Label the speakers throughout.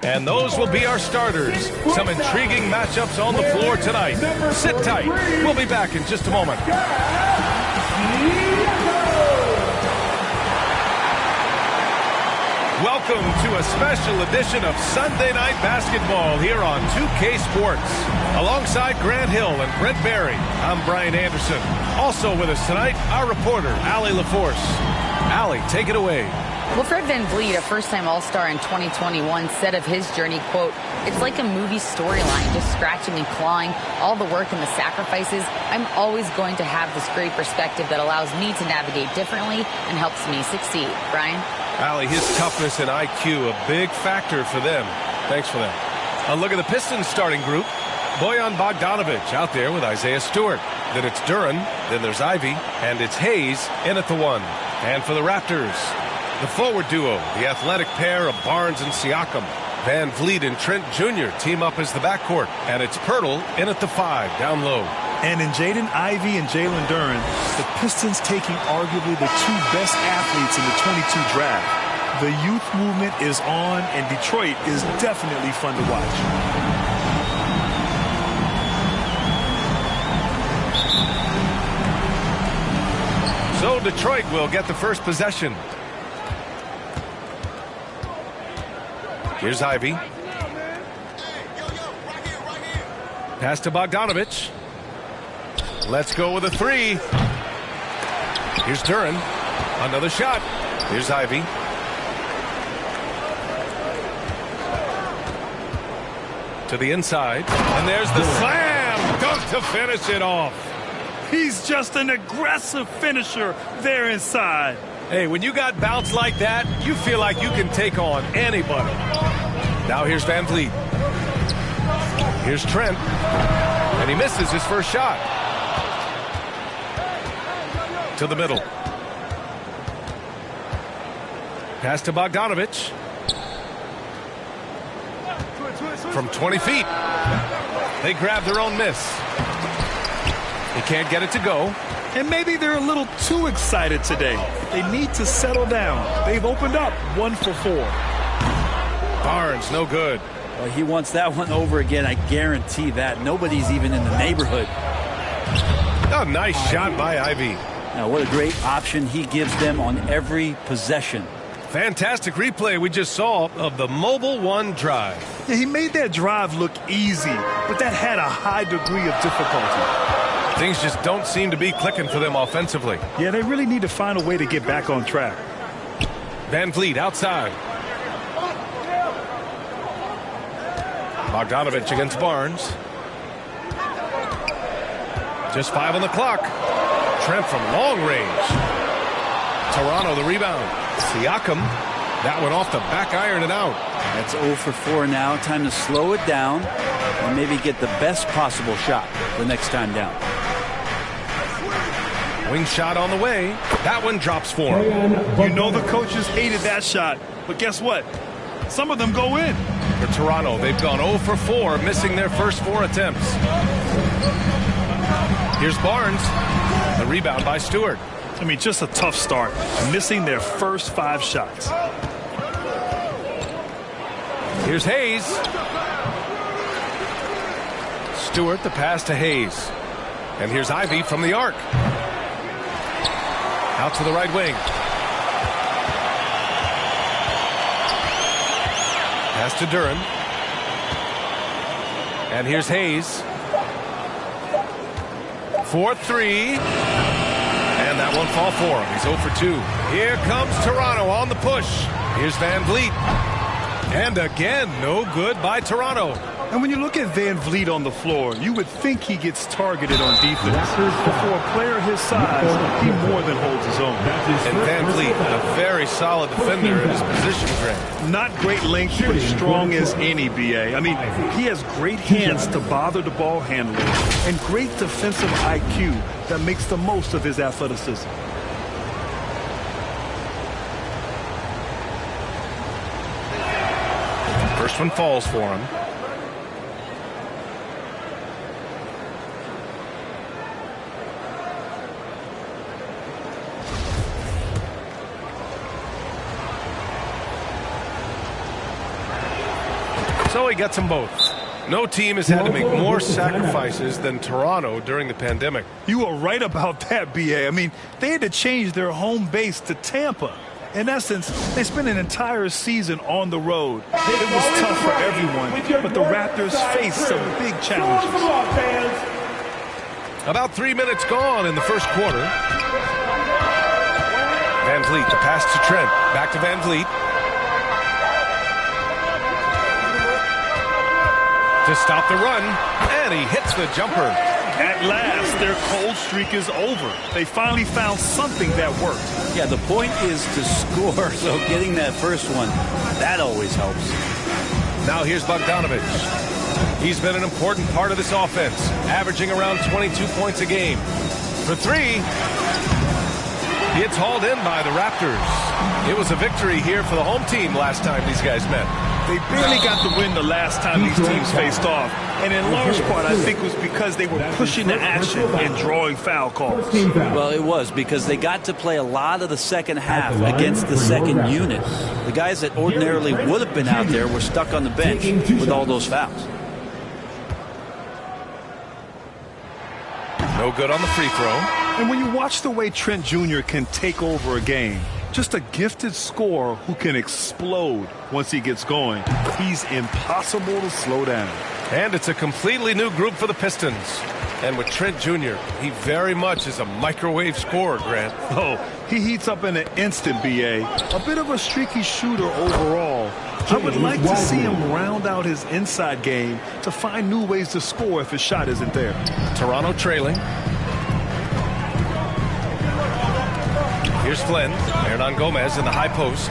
Speaker 1: And those will be our starters. Some intriguing matchups on the floor tonight. Sit tight. We'll be back in just a moment. Welcome to a special edition of Sunday Night Basketball here on 2K Sports. Alongside Grant Hill and Brent Barry, I'm Brian Anderson. Also with us tonight, our reporter, Allie LaForce. Allie, take it away.
Speaker 2: Well, Fred VanVleet, a first-time All-Star in 2021, said of his journey, quote, "It's like a movie storyline, just scratching and clawing, all the work and the sacrifices. I'm always going to have this great perspective that allows me to navigate differently and helps me succeed." Brian?
Speaker 1: Allie, his toughness and IQ, a big factor for them. Thanks for that. A look at the Pistons starting group. Bojan Bogdanovic out there with Isaiah Stewart. Then it's Duren, then there's Ivy, and it's Hayes in at the 1. And for the Raptors, the forward duo, the athletic pair of Barnes and Siakam. VanVleet and Trent Jr. team up as the backcourt. And it's Pirtle in at the 5, down low.
Speaker 3: And in Jaden Ivey and Jalen Duren, the Pistons taking arguably the 2 best athletes in the 22 draft. The youth movement is on, and Detroit is definitely fun to watch.
Speaker 1: So Detroit will get the first possession. Here's Ivy. Pass to Bogdanovic. Let's go with a 3. Here's Duren. Another shot. Here's Ivy. To the inside. And there's the slam dunk to finish it off.
Speaker 3: He's just an aggressive finisher there inside.
Speaker 1: Hey, when you got bounce like that, you feel like you can take on anybody. Now here's VanVleet. Here's Trent. And he misses his first shot. To the middle. Pass to Bogdanovic. From 20 feet. They grab their own miss. They can't get it to go.
Speaker 3: And maybe they're a little too excited today. They need to settle down. They've opened up 1 for 4.
Speaker 1: Barnes, no good.
Speaker 4: Well, he wants that one over again. I guarantee that. Nobody's even in the neighborhood.
Speaker 1: A nice shot by Ivy.
Speaker 4: Now, what a great option he gives them on every possession.
Speaker 1: Fantastic replay we just saw of the Mobile One drive.
Speaker 3: Yeah, he made that drive look easy, but that had a high degree of difficulty.
Speaker 1: Things just don't seem to be clicking for them offensively.
Speaker 3: Yeah, they really need to find a way to get back on track.
Speaker 1: VanVleet outside. Bogdanovic against Barnes. Just 5 on the clock. Trent from long range. Toronto the rebound. Siakam. That one off the back iron and out.
Speaker 4: That's 0 for 4 now. Time to slow it down and maybe get the best possible shot the next time down.
Speaker 1: Wing shot on the way. That one drops for him.
Speaker 3: You know the coaches hated that shot, but guess what? Some of them go in.
Speaker 1: For Toronto, they've gone 0 for 4, missing their first 4 attempts. Here's Barnes. The rebound by Stewart.
Speaker 3: I mean, just a tough start, missing their first 5 shots.
Speaker 1: Here's Hayes. Stewart, the pass to Hayes. And here's Ivy from the arc. Out to the right wing. Pass to Duren. And here's Hayes. 4-3. And that won't fall for him. He's 0 for 2. Here comes Toronto on the push. Here's VanVleet. And again, no good by Toronto.
Speaker 3: And when you look at VanVleet on the floor, you would think he gets targeted on defense. But for a player his size, he more than holds his own.
Speaker 1: And VanVleet, a very solid defender in his position, Grant.
Speaker 3: Not great length, but strong as any, B.A. I mean, he has great hands to bother the ball handler and great defensive IQ that makes the most of his athleticism.
Speaker 1: First one falls for him. So he gets them both. No team has had to make more sacrifices than Toronto during the pandemic.
Speaker 3: You are right about that, B.A. I mean, they had to change their home base to Tampa. In essence, they spent an entire season on the road. It was tough for everyone, but the Raptors faced some big challenges.
Speaker 1: About 3 minutes gone in the first quarter. Van Vliet, the pass to Trent. Back to Van Vliet. To stop the run, and he hits the jumper.
Speaker 3: At last, their cold streak is over. They finally found something that worked.
Speaker 4: Yeah, the point is to score, so getting that first one, that always helps.
Speaker 1: Now here's Bogdanovic. He's been an important part of this offense, averaging around 22 points a game. For three, he gets hauled in by the Raptors. It was a victory here for the home team last time these guys met.
Speaker 3: They barely got the win the last time these teams faced off. And in large part, I think it was because they were pushing the action and drawing foul calls.
Speaker 4: Well, it was because they got to play a lot of the second half against the second unit. The guys that ordinarily would have been out there were stuck on the bench with all those fouls.
Speaker 1: No good on the free throw.
Speaker 3: And when you watch the way Trent Jr. can take over a game, just a gifted scorer who can explode once he gets going. He's impossible to slow down.
Speaker 1: And it's a completely new group for the Pistons. And with Trent Jr., he very much is a microwave scorer, Grant.
Speaker 3: Oh, he heats up in an instant, B.A. A bit of a streaky shooter overall. I would like to see him round out his inside game to find new ways to score if his shot isn't there.
Speaker 1: Toronto trailing. Here's Flynn. Hernan Gomez in the high post.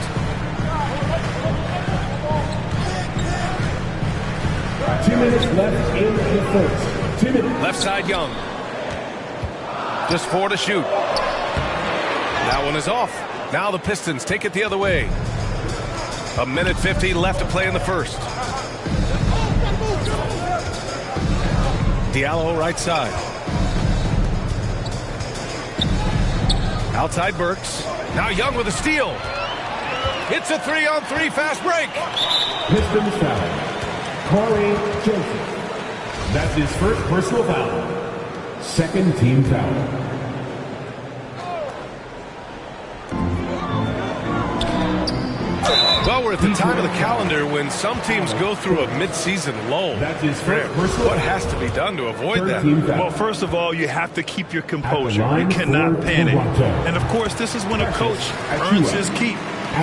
Speaker 5: Two minutes left in the first. 2 minutes.
Speaker 1: Left side Young. Just 4 to shoot. That one is off. Now the Pistons take it the other way. 1:50 left to play in the first. Diallo right side. Outside Burks. Now Young with a steal. It's a 3-on-3 fast break.
Speaker 5: Pistons foul. Corey Joseph. That's his first personal foul. Second team foul.
Speaker 1: Well, we're at the time of the calendar when some teams go through a midseason lull.
Speaker 5: That's his first personal
Speaker 1: What has to be done to avoid that?
Speaker 3: Well, first of all, you have to keep your composure. You cannot panic. And, of course, this is when a coach earns his keep.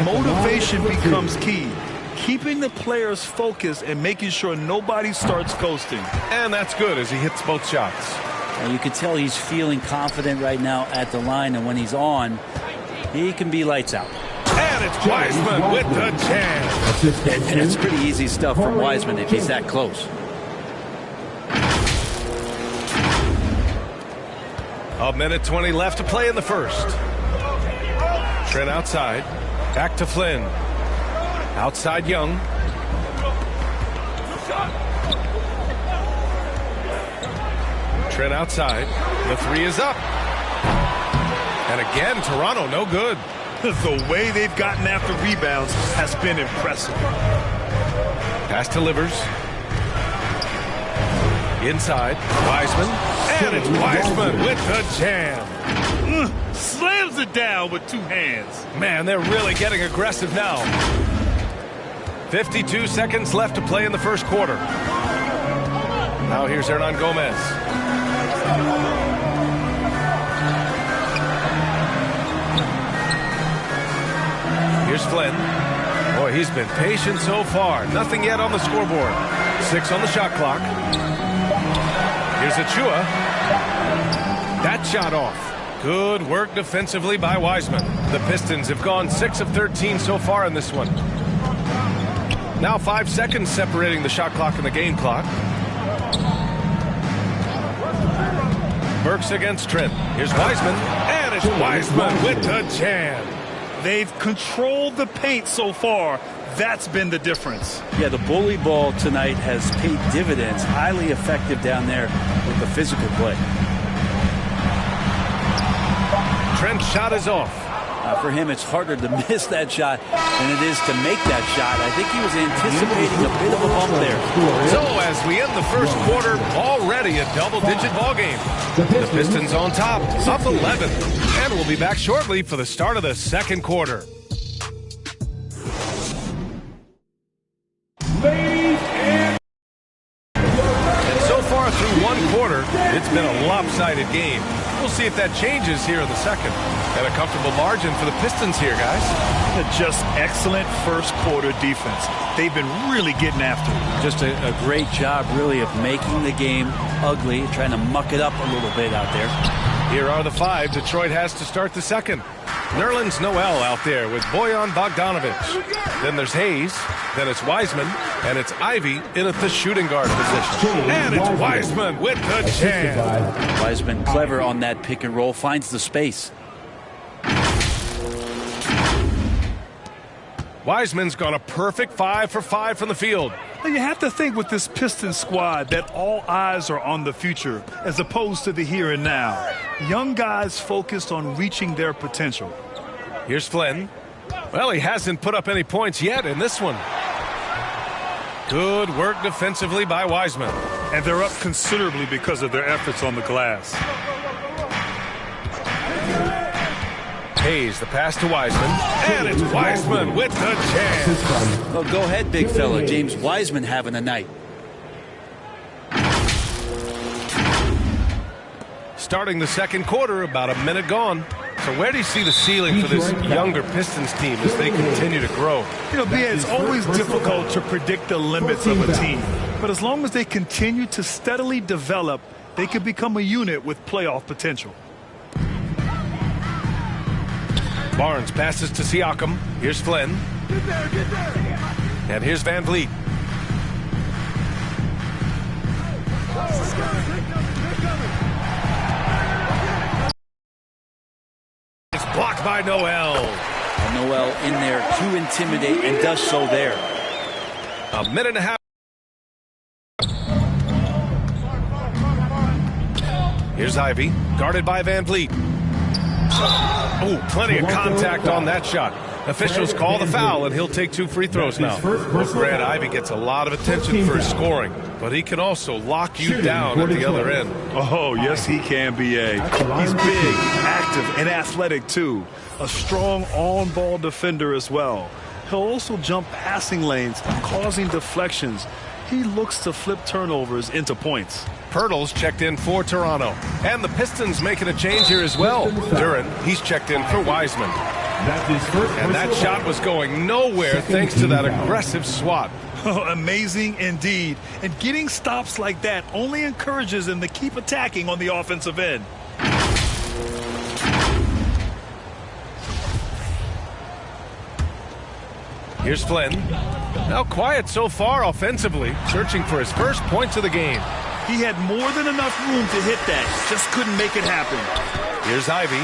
Speaker 3: Motivation becomes key. Keeping the players focused and making sure nobody starts coasting.
Speaker 1: And that's good as he hits both shots.
Speaker 4: And you can tell he's feeling confident right now at the line, and when he's on, he can be lights out.
Speaker 1: And it's Wiseman with the jam.
Speaker 4: And it's pretty easy stuff from Wiseman if he's that close.
Speaker 1: 1:20 left to play in the first. Trent outside. Back to Flynn. Outside Young. Trent outside. The three is up. And again, Toronto no good.
Speaker 3: The way they've gotten after rebounds has been impressive.
Speaker 1: Pass delivers. Inside. Wiseman. And it's Wiseman with the jam.
Speaker 3: Slams it down with two hands.
Speaker 1: Man, they're really getting aggressive now. 52 seconds left to play in the first quarter. Now here's Hernan Gomez. Here's Flynn. Boy, he's been patient so far. Nothing yet on the scoreboard. 6 on the shot clock. Here's Achua. That shot off. Good work defensively by Wiseman. The Pistons have gone 6 of 13 so far in this one. Now 5 seconds separating the shot clock and the game clock. Burks against Trent. Here's Wiseman. And it's Wiseman with the jam.
Speaker 3: They've controlled the paint so far. That's been the difference.
Speaker 4: Yeah, the bully ball tonight has paid dividends. Highly effective down there with the physical play.
Speaker 1: Trent's shot is off.
Speaker 4: For him, it's harder to miss that shot than it is to make that shot. I think he was anticipating a bit of a bump there.
Speaker 1: So as we end the first quarter, already a double-digit ball game. The Pistons on top, up 11. And we'll be back shortly for the start of the second quarter. And so far through one quarter, it's been a lopsided game. We'll see if that changes here in the second. And a comfortable margin for the Pistons here, guys.
Speaker 3: Just excellent first quarter defense. They've been really getting after it.
Speaker 4: Just a great job, really, of making the game ugly, trying to muck it up a little bit out there.
Speaker 1: Here are the five Detroit has to start the second. Nerlens Noel out there with Bojan Bogdanovic. Then there's Hayes. Then it's Wiseman. And it's Ivy in at the shooting guard position. And it's Wiseman with the jam.
Speaker 4: Wiseman clever on that pick and roll. Finds the space.
Speaker 1: Wiseman's gone a perfect 5 for 5 from the field.
Speaker 3: Now you have to think with this Pistons squad that all eyes are on the future as opposed to the here and now. Young guys focused on reaching their potential.
Speaker 1: Here's Flynn. Well, he hasn't put up any points yet in this one. Good work defensively by Wiseman.
Speaker 3: And they're up considerably because of their efforts on the glass.
Speaker 1: Hayes, the pass to Wiseman. And it's Wiseman with the jam.
Speaker 4: Well, go ahead, big fella. James Wiseman having a night.
Speaker 1: Starting the second quarter, about a minute gone. So where do you see the ceiling for this younger Pistons team as they continue to grow?
Speaker 3: You know, Bia, it's always difficult to predict the limits of a team. But as long as they continue to steadily develop, they can become a unit with playoff potential.
Speaker 1: Barnes passes to Siakam. Here's Flynn. And here's Van Vliet. It's blocked by Noel.
Speaker 4: And Noel in there to intimidate and does so there.
Speaker 1: A minute and a half. Here's Ivy, guarded by Van Vliet. Oh, plenty of contact on that shot. Officials call the foul, and he'll take 2 free throws now. Brad Ivy gets a lot of attention for his scoring, but he can also lock you down at the other end.
Speaker 3: Oh, yes, he can, B.A. He's big, active, and athletic, too. A strong on-ball defender as well. He'll also jump passing lanes, causing deflections. He looks to flip turnovers into points.
Speaker 1: Pirtle's checked in for Toronto. And the Pistons making a change here as well. Duran, he's checked in for Wiseman. And that shot was going nowhere thanks to that aggressive swat.
Speaker 3: Oh, amazing indeed. And getting stops like that only encourages them to keep attacking on the offensive end.
Speaker 1: Here's Flynn. Now quiet so far offensively, searching for his first points of the game.
Speaker 3: He had more than enough room to hit that, just couldn't make it happen.
Speaker 1: Here's Ivy.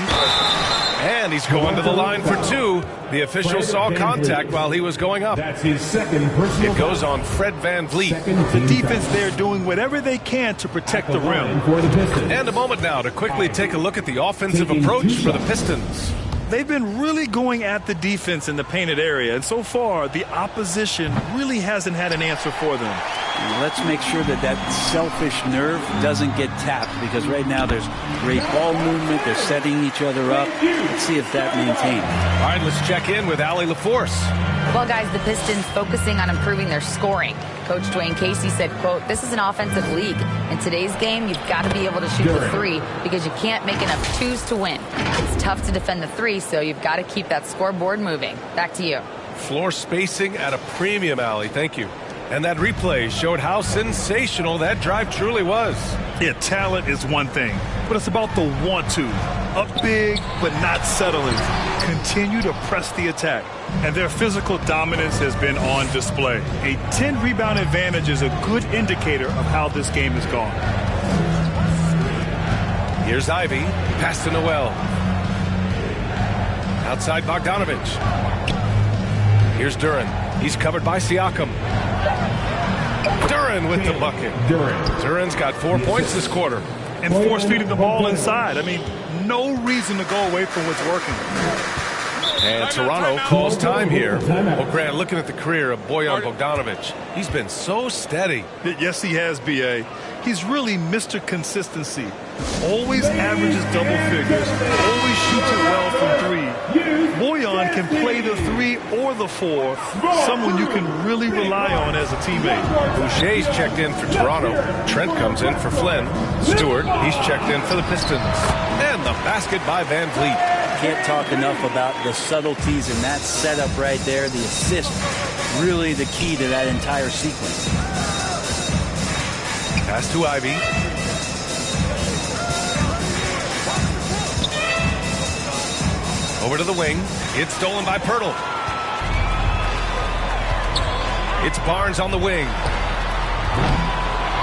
Speaker 1: And he's going to the line for 2. The official saw contact while he was going up.
Speaker 5: That's his second personal.
Speaker 1: It goes on Fred Van Vliet.
Speaker 3: The defense there doing whatever they can to protect the rim.
Speaker 1: And a moment now to quickly take a look at the offensive approach for the Pistons.
Speaker 3: They've been really going at the defense in the painted area, and so far the opposition really hasn't had an answer for them.
Speaker 4: Let's make sure that that selfish nerve doesn't get tapped, because right now there's great ball movement. They're setting each other up. Let's see if that maintains.
Speaker 1: All right, let's check in with Allie LaForce.
Speaker 2: Well, guys, the Pistons focusing on improving their scoring. Coach Dwayne Casey said, quote, "This is an offensive league. In today's game, you've got to be able to shoot the 3 because you can't make enough 2s to win. It's tough to defend the 3, so you've got to keep that scoreboard moving." Back to you.
Speaker 1: Floor spacing at a premium, Allie. Thank you. And that replay showed how sensational that drive truly was.
Speaker 3: Yeah, talent is one thing, but it's about the want to. Up big, but not settling. Continue to press the attack. And their physical dominance has been on display. A 10-rebound advantage is a good indicator of how this game has gone.
Speaker 1: Here's Ivy. Pass to Noel. Outside Bogdanovic. Here's Duran. He's covered by Siakam. Duran with the bucket. Duran's got 4 points this quarter.
Speaker 3: And force feeding the ball inside. I mean, no reason to go away from what's working.
Speaker 1: And Toronto calls time here. Well, Grant, looking at the career of Bojan Bogdanovic, he's been so steady.
Speaker 3: Yes, he has, B.A. He's really Mr. Consistency. Always averages double figures. Always shoots it well from three. Bojan can play the 3 or the 4. Someone you can really rely on as a teammate.
Speaker 1: Boucher's checked in for Toronto. Trent comes in for Flynn. Stewart, he's checked in for the Pistons. And the basket by Van Vliet.
Speaker 4: Can't talk enough about the subtleties in that setup right there. The assist, really the key to that entire sequence.
Speaker 1: Pass to Ivy. Over to the wing. It's stolen by Pirtle. It's Barnes on the wing.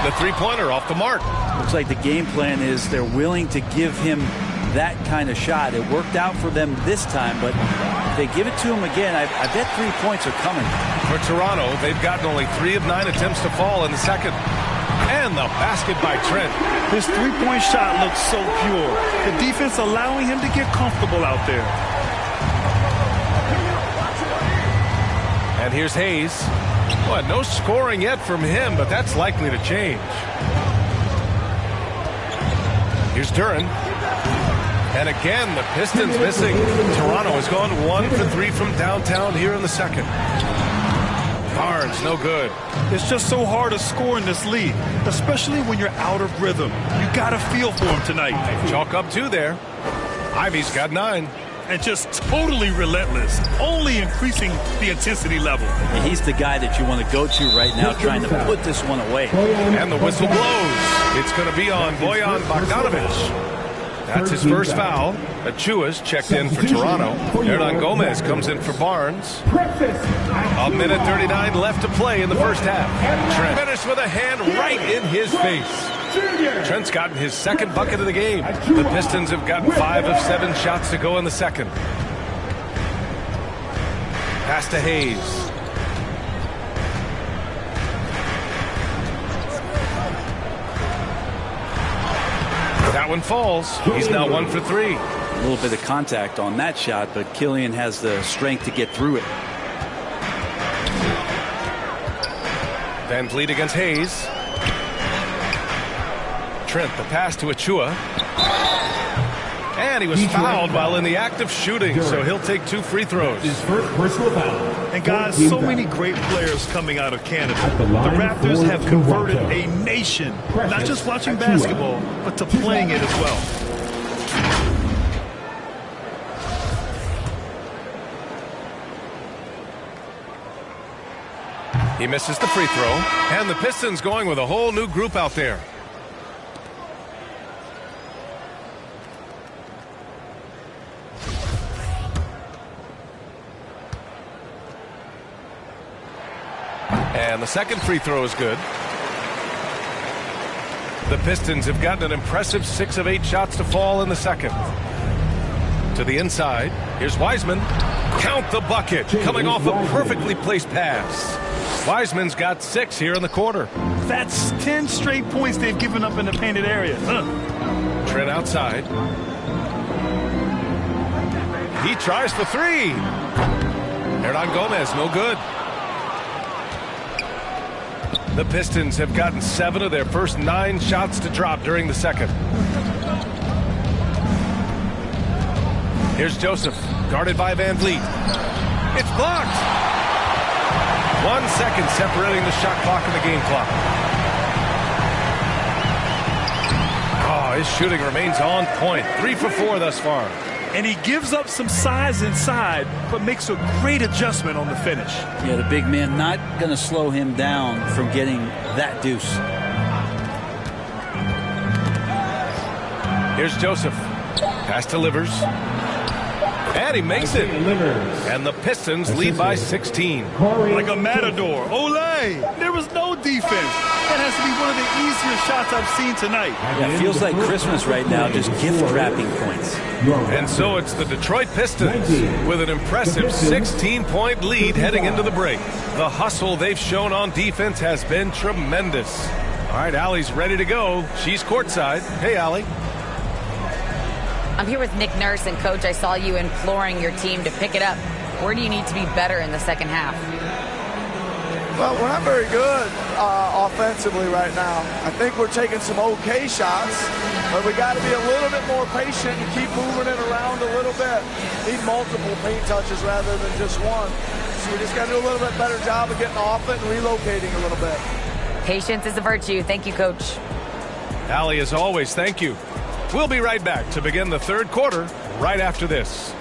Speaker 1: The three-pointer off the mark.
Speaker 4: Looks like the game plan is they're willing to give him that kind of shot. It worked out for them this time, but if they give it to him again, I bet 3 points are coming.
Speaker 1: For Toronto, they've gotten only 3 of 9 attempts to fall in the second. And the basket by Trent.
Speaker 3: His three-point shot looks so pure. The defense allowing him to get comfortable out there.
Speaker 1: And here's Hayes. Well, no scoring yet from him, but that's likely to change. Here's Duran. And again, the Pistons missing. Toronto has gone 1 for 3 from downtown here in the second. Barnes, no good.
Speaker 3: It's just so hard to score in this league, especially when you're out of rhythm. You got to feel for him tonight.
Speaker 1: Chalk up 2 there. Ivy's got 9.
Speaker 3: And just totally relentless, only increasing the intensity level.
Speaker 4: And he's the guy that you want to go to right now, trying to put this one away.
Speaker 1: And the whistle blows. It's going to be on Bojan Bogdanovic. That's his first foul. Achua's checked in for Toronto. Hernan Gomez comes in for Barnes. A minute 39 left to play in the first half. Trent finished with a hand right in his face. Trent's gotten his second bucket of the game. The Pistons have gotten 5 of 7 shots to go in the second. Pass to Hayes. That one falls. He's now 1 for 3.
Speaker 4: A little bit of contact on that shot, but Killian has the strength to get through it.
Speaker 1: Van Vliet against Hayes. Trent, the pass to Achua. And he was fouled while in the act of shooting, so he'll take 2 free throws.
Speaker 5: His first personal foul.
Speaker 3: And guys, so many great players coming out of Canada. The Raptors have converted a nation, not just watching basketball, but to playing it as well.
Speaker 1: He misses the free throw, and the Pistons going with a whole new group out there. And the second free throw is good. The Pistons have gotten an impressive 6 of 8 shots to fall in the second. To the inside. Here's Wiseman. Count the bucket. Coming off a perfectly placed pass. Wiseman's got 6 here in the quarter.
Speaker 3: That's 10 straight points they've given up in the painted area.
Speaker 1: Trent outside. He tries the 3. Hernan Gomez, no good. The Pistons have gotten 7 of their first 9 shots to drop during the second. Here's Joseph, guarded by Van Vliet. It's blocked. 1 second separating the shot clock and the game clock. Oh, his shooting remains on point. 3 for 4 thus far.
Speaker 3: And he gives up some size inside, but makes a great adjustment on the finish.
Speaker 4: Yeah, the big man not going to slow him down from getting that deuce.
Speaker 1: Here's Joseph. Pass to Livers. And he makes it. And the Pistons lead by 16.
Speaker 3: Like a matador. Olay! There was no defense. That has to be one of the easier shots I've seen tonight.
Speaker 4: Yeah, it feels like Christmas right now, just gift wrapping points.
Speaker 1: And so it's the Detroit Pistons with an impressive 16-point lead heading into the break. The hustle they've shown on defense has been tremendous. All right, Allie's ready to go. She's courtside. Hey, Allie.
Speaker 2: I'm here with Nick Nurse, and Coach, I saw you imploring your team to pick it up. Where do you need to be better in the second half?
Speaker 6: Well, we're not very good offensively right now. I think we're taking some okay shots, but we got to be a little bit more patient and keep moving it around a little bit. Need multiple paint touches rather than just one. So we just got to do a little bit better job of getting off it and relocating a little bit.
Speaker 2: Patience is a virtue. Thank you, Coach.
Speaker 1: Allie, as always, thank you. We'll be right back to begin the third quarter right after this.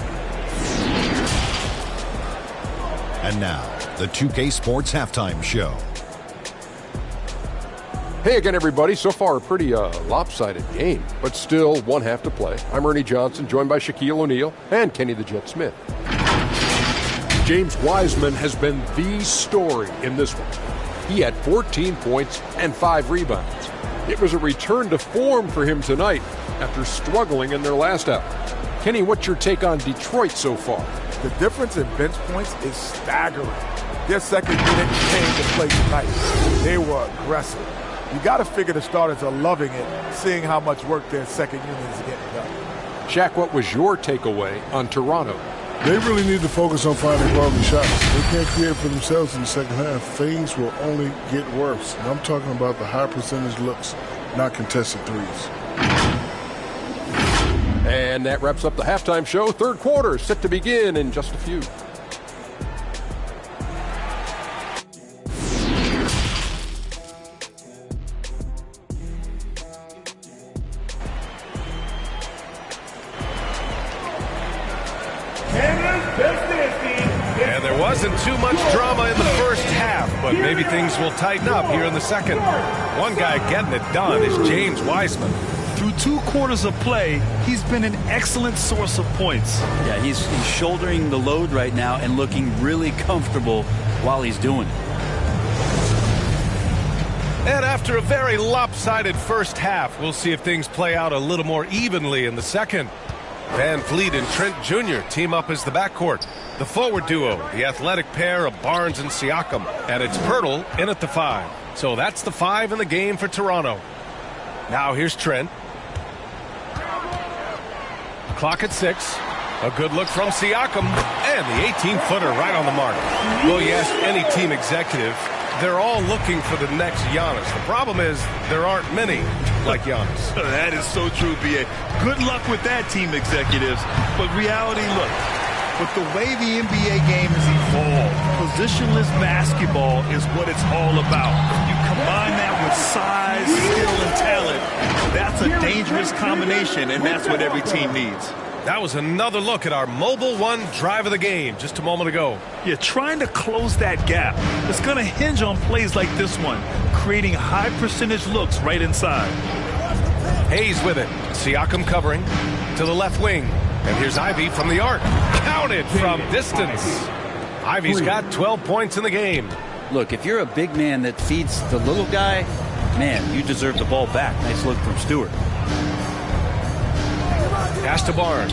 Speaker 7: And now, the 2K Sports Halftime Show.
Speaker 8: Hey again, everybody. So far, a pretty lopsided game, but still one half to play. I'm Ernie Johnson, joined by Shaquille O'Neal and Kenny the Jet Smith. James Wiseman has been the story in this one. He had 14 points and 5 rebounds. It was a return to form for him tonight after struggling in their last out. Kenny, what's your take on Detroit so far?
Speaker 9: The difference in bench points is staggering. Their second unit came to play tonight. They were aggressive. You got to figure the starters are loving it, seeing how much work their second unit is getting done.
Speaker 8: Shaq, what was your takeaway on Toronto?
Speaker 10: They really need to focus on finding quality shots. They can't create for themselves in the second half. Things will only get worse. And I'm talking about the high percentage looks, not contested threes.
Speaker 8: And that wraps up the halftime show. Third quarter set to begin in just a few.
Speaker 1: And there wasn't too much drama in the first half, but maybe things will tighten up here in the second. One guy getting it done is James Wiseman.
Speaker 3: Through 2 quarters of play, he's been an excellent source of points.
Speaker 4: Yeah, he's shouldering the load right now and looking really comfortable while he's doing it.
Speaker 1: And after a very lopsided first half, we'll see if things play out a little more evenly in the second. Van Vliet and Trent Jr. team up as the backcourt. The forward duo, the athletic pair of Barnes and Siakam. And it's Pirtle in at the 5. So that's the 5 in the game for Toronto. Now here's Trent. Clock at 6. A good look from Siakam. And the 18-footer right on the mark. Well, you ask any team executive, they're all looking for the next Giannis. The problem is there aren't many like Giannis.
Speaker 3: That is so true, B.A. Good luck with that, team executives. But reality, look, with the way the NBA game has evolved, positionless basketball is what it's all about. You combine that with size, skill, and talent. That's a dangerous combination, and that's what every team needs.
Speaker 1: That was another look at our Mobile One drive of the game just a moment ago.
Speaker 3: You're trying to close that gap. It's going to hinge on plays like this one, creating high percentage looks right inside.
Speaker 1: Hayes with it. Siakam covering to the left wing. And here's Ivy from the arc. Counted from distance. Ivy's got 12 points in the game.
Speaker 4: Look, if you're a big man that feeds the little guy, man, you deserve the ball back. Nice look from Stewart.
Speaker 1: Pass to Barnes.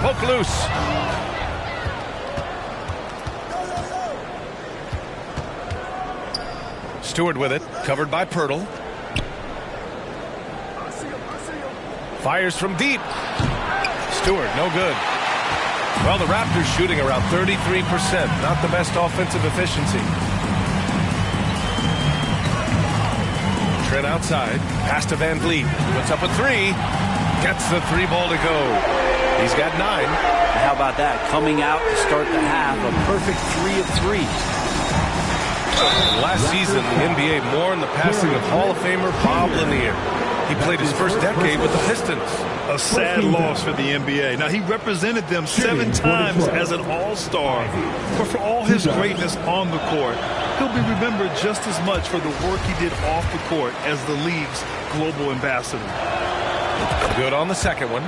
Speaker 1: Poke loose. Stewart with it. Covered by Pirtle. Fires from deep. Stewart, no good. Well, the Raptors shooting around 33%. Not the best offensive efficiency. Trent outside. Pass to Van Vliet. Puts up a 3. Gets the 3 ball to go. He's got 9.
Speaker 4: How about that? Coming out to start the half, a perfect 3 of 3.
Speaker 1: Last season, the NBA mourned the passing of Hall of Famer Bob Lanier. He played his first decade with the Pistons.
Speaker 3: A sad loss for the NBA. Now, he represented them 7 times as an all-star. But for all his greatness on the court, he'll be remembered just as much for the work he did off the court as the league's global ambassador.
Speaker 1: Good on the second one.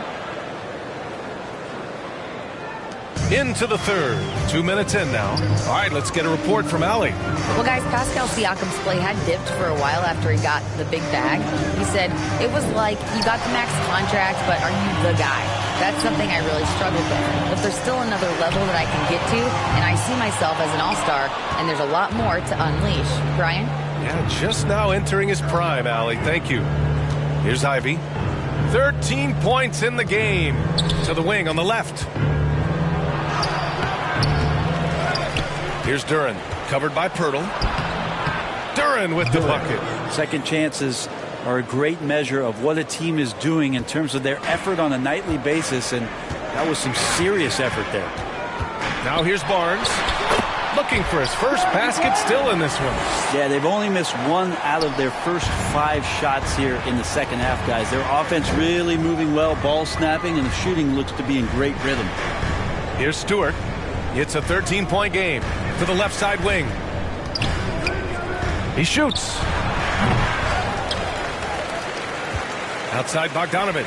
Speaker 1: Into the third. 2 minutes in now. All right, let's get a report from Allie.
Speaker 2: Well, guys, Pascal Siakam's play had dipped for a while after he got the big bag. He said, it was like, you got the max contract, but are you the guy? That's something I really struggled with. But there's still another level that I can get to, and I see myself as an all-star, and there's a lot more to unleash. Brian?
Speaker 1: Yeah, just now entering his prime, Allie. Thank you. Here's Ivy. 13 points in the game. To the wing on the left. Here's Duren, covered by Pirtle. Duren with the bucket.
Speaker 4: Second chances are a great measure of what a team is doing in terms of their effort on a nightly basis, and that was some serious effort there.
Speaker 1: Now here's Barnes, looking for his first basket, still in this one.
Speaker 4: Yeah, they've only missed 1 out of their first 5 shots here in the second half, guys. Their offense really moving well, ball snapping, and the shooting looks to be in great rhythm.
Speaker 1: Here's Stewart. It's a 13-point game to the left side wing. He shoots. Outside Bogdanovich.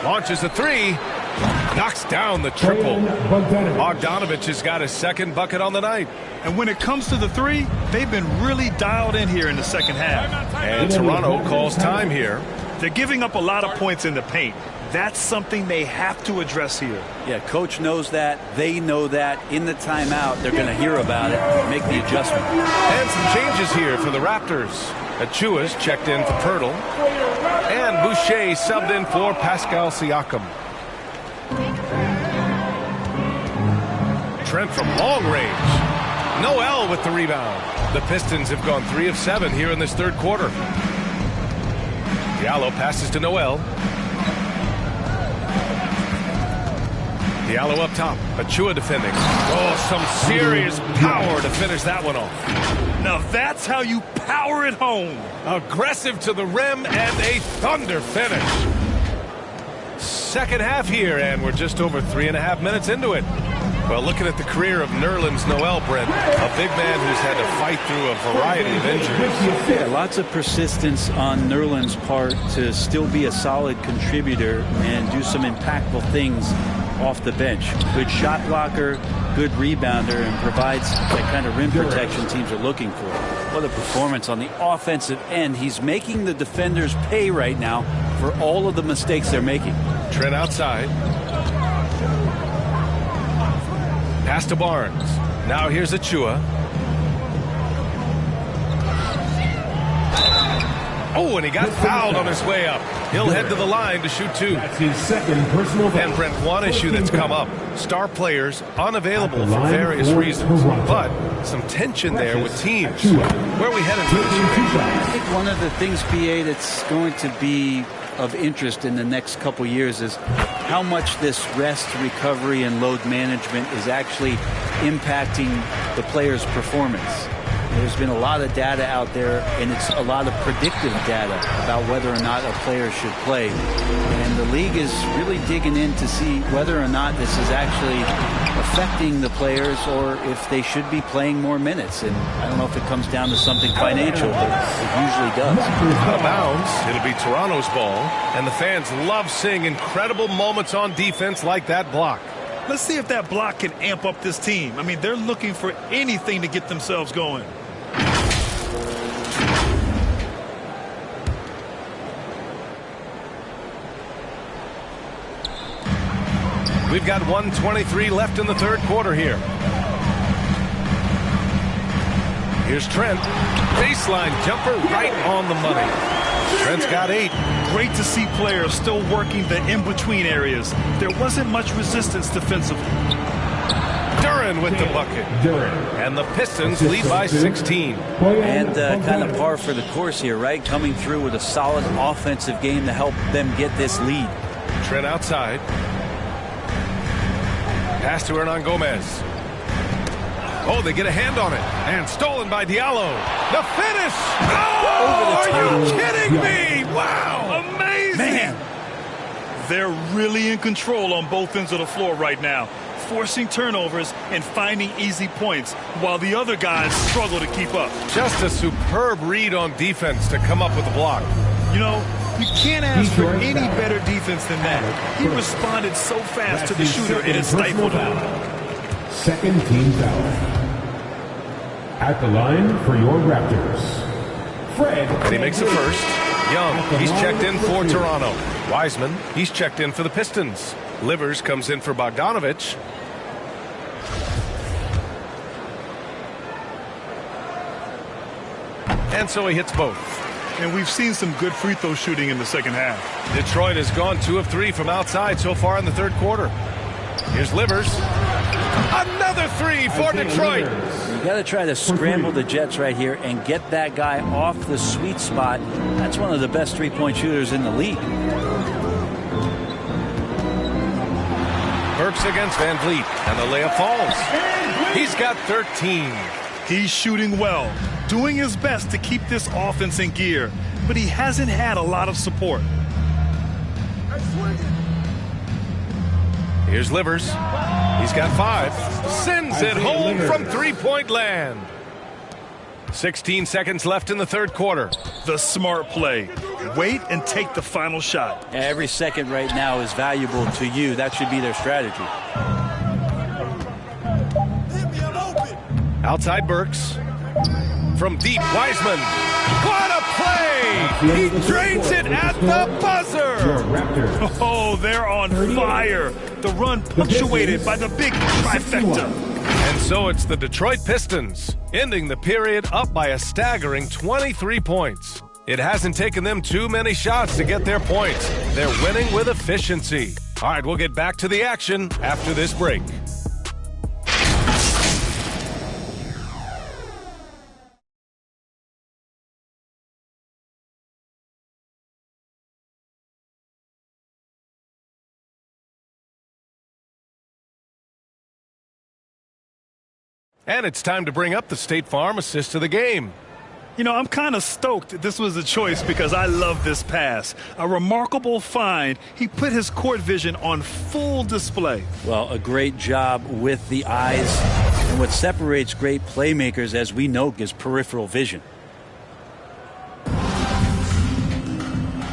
Speaker 1: Launches a 3. Knocks down the triple. Bogdanovich has got his second bucket on the night.
Speaker 3: And when it comes to the 3, they've been really dialed in here in the second half.
Speaker 1: And Toronto calls time here.
Speaker 3: They're giving up a lot of points in the paint. That's something they have to address here.
Speaker 4: Yeah, coach knows that. They know that. In the timeout, they're going to hear about it, make the adjustment.
Speaker 1: And some changes here for the Raptors. Achua's checked in for Pirtle. And Boucher subbed in for Pascal Siakam. Trent from long range. Noel with the rebound. The Pistons have gone 3 of 7 here in this third quarter. Diallo passes to Noel. Diallo up top. Achua defending. Oh, some serious power to finish that one off.
Speaker 3: Now that's how you power it home.
Speaker 1: Aggressive to the rim and a thunder finish. Second half here, and we're just over 3.5 minutes into it. Well, looking at the career of Nerlens Noel, Brent, a big man who's had to fight through a variety of injuries.
Speaker 4: Yeah, lots of persistence on Nerlens' part to still be a solid contributor and do some impactful things off the bench. Good shot blocker, good rebounder, and provides that kind of rim protection teams are looking for. What a performance on the offensive end. He's making the defenders pay right now for all of the mistakes they're making.
Speaker 1: Trent outside. Pass to Barnes. Now here's Achua. Oh, and he got fouled on his way up. He'll head to the line to shoot 2.
Speaker 5: That's his second personal foul.
Speaker 1: And Brent, one issue that's come up. Star players unavailable for various reasons. But some tension there with teams. Where are we headed to this year?
Speaker 4: I think one of the things, BA, that's going to be of interest in the next couple years is how much this rest, recovery, and load management is actually impacting the player's performance. There's been a lot of data out there, and it's a lot of predictive data about whether or not a player should play. And the league is really digging in to see whether or not this is actually affecting the players or if they should be playing more minutes. And I don't know if it comes down to something financial, but it usually does.
Speaker 1: Out of bounds. It'll be Toronto's ball. And the fans love seeing incredible moments on defense like that block.
Speaker 3: Let's see if that block can amp up this team. I mean, they're looking for anything to get themselves going.
Speaker 1: We've got 1:23 left in the third quarter here. Here's Trent. Baseline jumper right on the money. Trent's got 8.
Speaker 3: Great to see players still working the in-between areas. There wasn't much resistance defensively.
Speaker 1: Duren with the bucket. And the Pistons lead by 16.
Speaker 4: And kind of par for the course here, right? Coming through with a solid offensive game to help them get this lead.
Speaker 1: Trent outside. Pass to Hernan Gomez. Oh, they get a hand on it. And stolen by Diallo. The finish! Oh, are you kidding me? Wow!
Speaker 3: Amazing! Man, they're really in control on both ends of the floor right now, forcing turnovers and finding easy points while the other guys struggle to keep up.
Speaker 1: Just a superb read on defense to come up with the block.
Speaker 3: You know, you can't ask for any better defense than that. He responded so fast to the shooter, and it stifled him.
Speaker 5: Second team foul. At the line for your Raptors, Fred.
Speaker 1: And he makes it first. Young, he's checked in for Toronto. Wiseman, he's checked in for the Pistons. Livers comes in for Bogdanovich. And so he hits both.
Speaker 3: And we've seen some good free throw shooting in the second half.
Speaker 1: Detroit has gone 2 of 3 from outside so far in the third quarter. Here's Livers. Another 3 for Detroit.
Speaker 4: You got to try to scramble the Jets right here and get that guy off the sweet spot. That's one of the best three-point shooters in the league.
Speaker 1: Burks against Van Vliet, and the layup falls. He's got 13.
Speaker 3: He's shooting well, doing his best to keep this offense in gear, but he hasn't had a lot of support.
Speaker 1: Here's Livers. He's got 5. Sends it home from three-point land. 16 seconds left in the third quarter.
Speaker 3: The smart play. Wait and take the final shot.
Speaker 4: Every second right now is valuable to you. That should be their strategy.
Speaker 1: Outside Burks. From deep, Wiseman. What a play! He drains it at the buzzer!
Speaker 3: Oh, they're on fire. The run punctuated by the big trifecta.
Speaker 1: And so it's the Detroit Pistons, ending the period up by a staggering 23 points. It hasn't taken them too many shots to get their points. They're winning with efficiency. All right, we'll get back to the action after this break. And it's time to bring up the State Farm assist of the game.
Speaker 3: You know, I'm kind of stoked this was a choice because I love this pass. A remarkable find. He put his court vision on full display.
Speaker 4: Well, a great job with the eyes. And what separates great playmakers, as we know, is peripheral vision.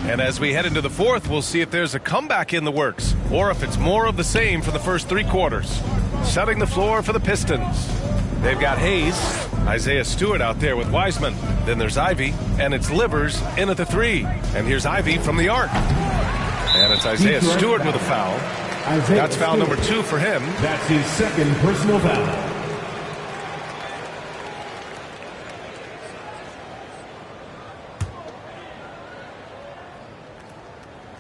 Speaker 1: And as we head into the fourth, we'll see if there's a comeback in the works or if it's more of the same for the first 3 quarters. Setting the floor for the Pistons. They've got Hayes, Isaiah Stewart out there with Wiseman. Then there's Ivy, and it's Livers in at the 3. And here's Ivy from the arc. And it's Isaiah Stewart with a foul. That's foul number 2 for him.
Speaker 5: That's his second personal foul.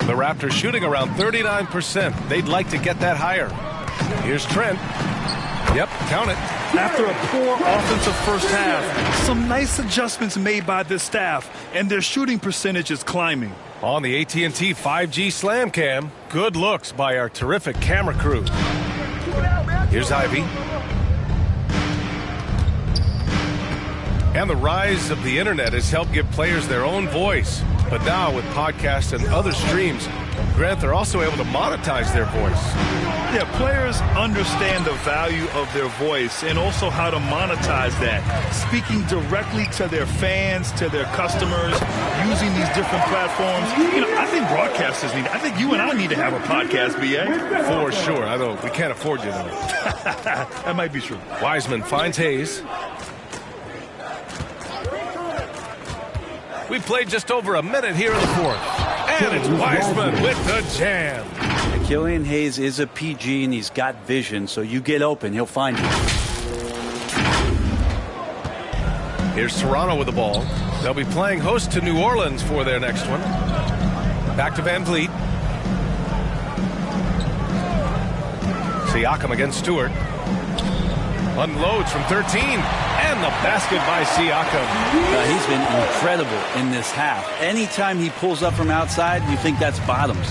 Speaker 1: The Raptors shooting around 39%. They'd like to get that higher. Here's Trent. Yep, count it.
Speaker 3: After a poor offensive first half, some nice adjustments made by this staff, and their shooting percentage is climbing.
Speaker 1: On the AT&T 5G Slam Cam, good looks by our terrific camera crew. Here's Ivy. And the rise of the internet has helped give players their own voice. But now with podcasts and other streams, Grant, they're also able to monetize their voice.
Speaker 3: Yeah, players understand the value of their voice and also how to monetize that. Speaking directly to their fans, to their customers, using these different platforms. You know, I think broadcasters need, I think you and I need to have a podcast, B.A.
Speaker 1: For sure. We can't afford you, though.
Speaker 3: That might be true.
Speaker 1: Wiseman finds Hayes. We played just over a minute here in the fourth. And it's Wiseman with the jam.
Speaker 4: Killian Hayes is a PG, and he's got vision, so you get open, he'll find you.
Speaker 1: Here's Toronto with the ball. They'll be playing host to New Orleans for their next one. Back to Van Vliet. Siakam against Stewart. Unloads from 13. And the basket by Siakam.
Speaker 4: He's been incredible in this half. Anytime he pulls up from outside, you think that's bottoms.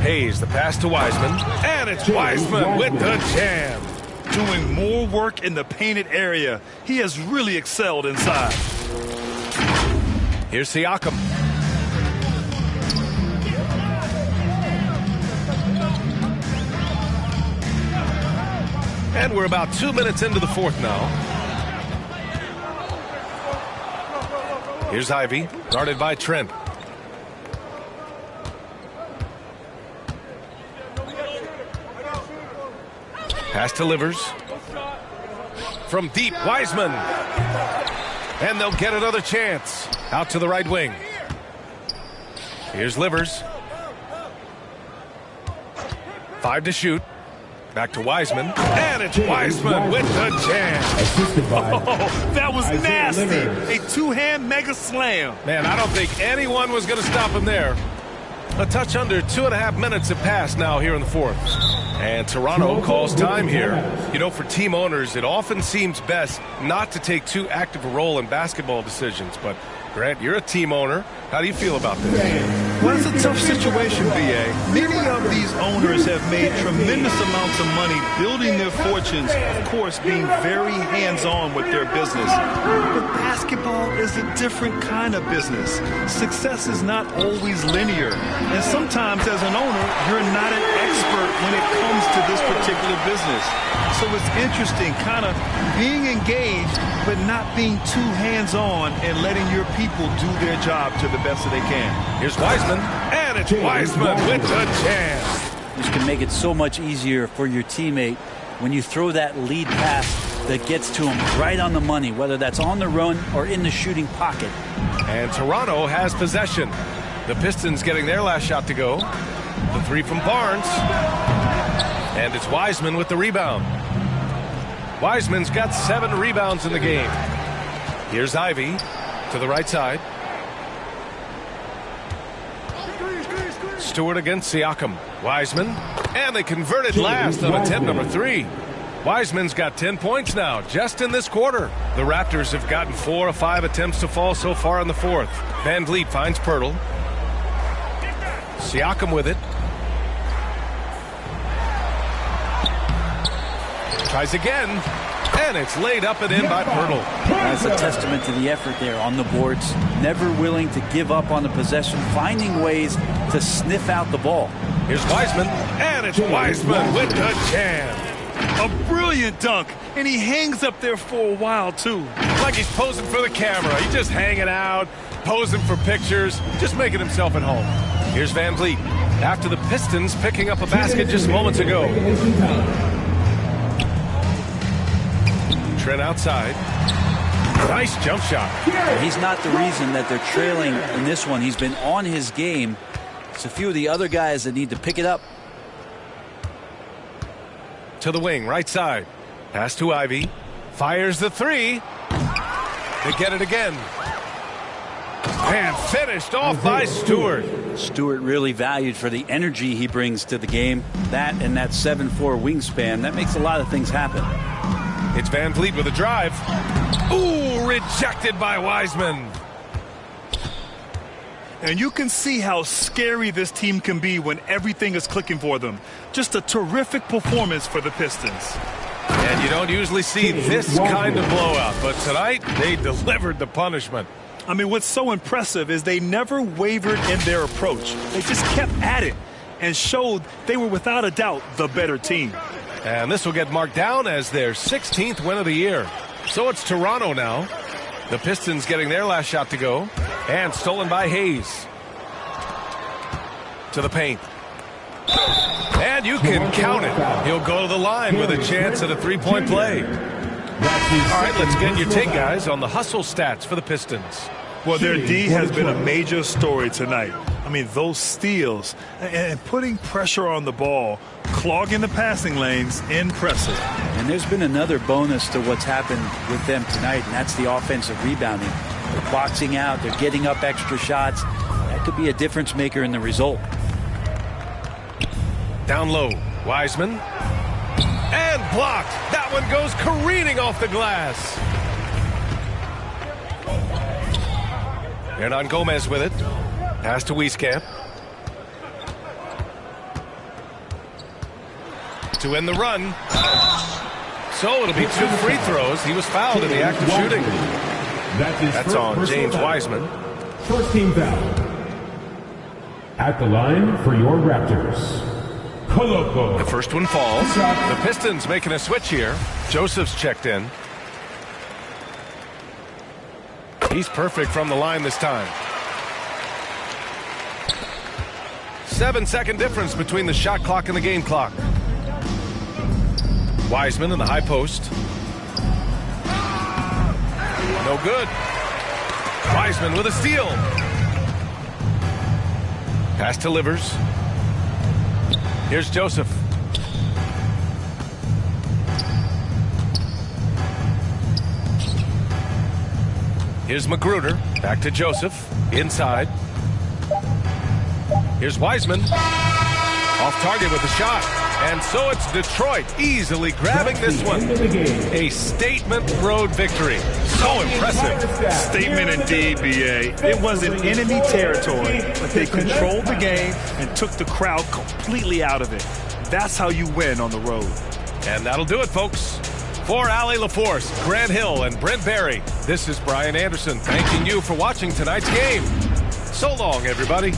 Speaker 1: Hayes, the pass to Wiseman. And it's Wiseman with the jam.
Speaker 3: Doing more work in the painted area. He has really excelled inside.
Speaker 1: Here's Siakam. And we're about 2 minutes into the fourth now. Here's Ivy, guarded by Trent. Pass to Livers. From deep, Wiseman. And they'll get another chance. Out to the right wing. Here's Livers. 5 to shoot. Back to Wiseman, and it's Wiseman with the jam.
Speaker 5: Assisted by
Speaker 3: Oh, that was
Speaker 5: Isaiah
Speaker 3: nasty.
Speaker 5: Leonard.
Speaker 3: A two-hand mega slam.
Speaker 1: Man, I don't think anyone was going to stop him there. A touch under 2.5 minutes have passed now here in the fourth. And Toronto calls time here. You know, for team owners, it often seems best not to take too active a role in basketball decisions. But, Grant, you're a team owner. How do you feel about this?
Speaker 3: Well, it's a tough situation, B.A. Many of these owners have made tremendous amounts of money building their fortunes, of course, being very hands-on with their business. But basketball is a different kind of business. Success is not always linear. And sometimes, as an owner, you're not an expert when it comes to this particular business. So it's interesting, kind of being engaged, but not being too hands-on and letting your people do their job to the best that they can.
Speaker 1: Here's Wiseman, and it's Wiseman with the jam.
Speaker 4: This can make it so much easier for your teammate when you throw that lead pass that gets to him right on the money, whether that's on the run or in the shooting pocket.
Speaker 1: And Toronto has possession. The Pistons getting their last shot to go. The three from Barnes. And it's Wiseman with the rebound. Wiseman's got 7 rebounds in the game. Here's Ivy to the right side. Stewart against Siakam. Wiseman. And they converted last on attempt number 3. Wiseman's got 10 points now, just in this quarter. The Raptors have gotten 4 of 5 attempts to fall so far in the fourth. Van Vliet finds Pirtle. Siakam with it. Tries again. And it's laid up and in by Pirtle.
Speaker 4: That's a testament to the effort there on the boards. Never willing to give up on the possession, finding ways to sniff out the ball.
Speaker 1: Here's Wiseman. And it's Wiseman with the jam.
Speaker 3: A brilliant dunk, and he hangs up there for a while, too.
Speaker 1: Like he's posing for the camera. He's just hanging out, posing for pictures, just making himself at home. Here's Van Vliet. After the Pistons picking up a basket just moments ago. Trent outside. Nice jump shot.
Speaker 4: He's not the reason that they're trailing in this one. He's been on his game. It's a few of the other guys that need to pick it up.
Speaker 1: To the wing, right side. Pass to Ivy. Fires the 3. They get it again. And finished off by Stewart.
Speaker 4: Stewart really valued for the energy he brings to the game. That and that 7'4" wingspan, that makes a lot of things happen.
Speaker 1: It's Van Vliet with a drive. Ooh, rejected by Wiseman.
Speaker 3: And you can see how scary this team can be when everything is clicking for them. Just a terrific performance for the Pistons.
Speaker 1: And you don't usually see this kind of blowout, but tonight they delivered the punishment.
Speaker 3: I mean, what's so impressive is they never wavered in their approach. They just kept at it and showed they were without a doubt the better team.
Speaker 1: And this will get marked down as their 16th win of the year. So it's Toronto now. The Pistons getting their last shot to go. And stolen by Hayes. To the paint. And you can count it. He'll go to the line with a chance at a three-point play. All right, let's get your take, guys, on the hustle stats for the Pistons.
Speaker 3: Well, their D has been a major story tonight. I mean, those steals and putting pressure on the ball, clogging the passing lanes, impressive.
Speaker 4: And there's been another bonus to what's happened with them tonight, and that's the offensive rebounding. They're boxing out, they're getting up extra shots. That could be a difference maker in the result.
Speaker 1: Down low, Wiseman. And blocked. That one goes careening off the glass. Hernan Gomez with it. Pass to Wieskamp. To end the run. So it'll be 2 free throws. He was fouled in the act of shooting. That's on James Wiseman.
Speaker 5: First team foul. At the line for your Raptors, Coloco.
Speaker 1: The first one falls. The Pistons making a switch here. Joseph's checked in. He's perfect from the line this time. 7-second difference between the shot clock and the game clock. Wiseman in the high post. No good. Wiseman with a steal. Pass to Livers. Here's Joseph. Here's Magruder. Back to Joseph. Inside. Here's Wiseman. Off target with a shot. And so it's Detroit easily grabbing this one. A statement road victory. So impressive.
Speaker 3: Statement indeed, B.A. It was in enemy territory, but they controlled the game and took the crowd completely out of it. That's how you win on the road.
Speaker 1: And that'll do it, folks. For Allie LaForce, Grant Hill, and Brent Barry, this is Brian Anderson thanking you for watching tonight's game. So long, everybody.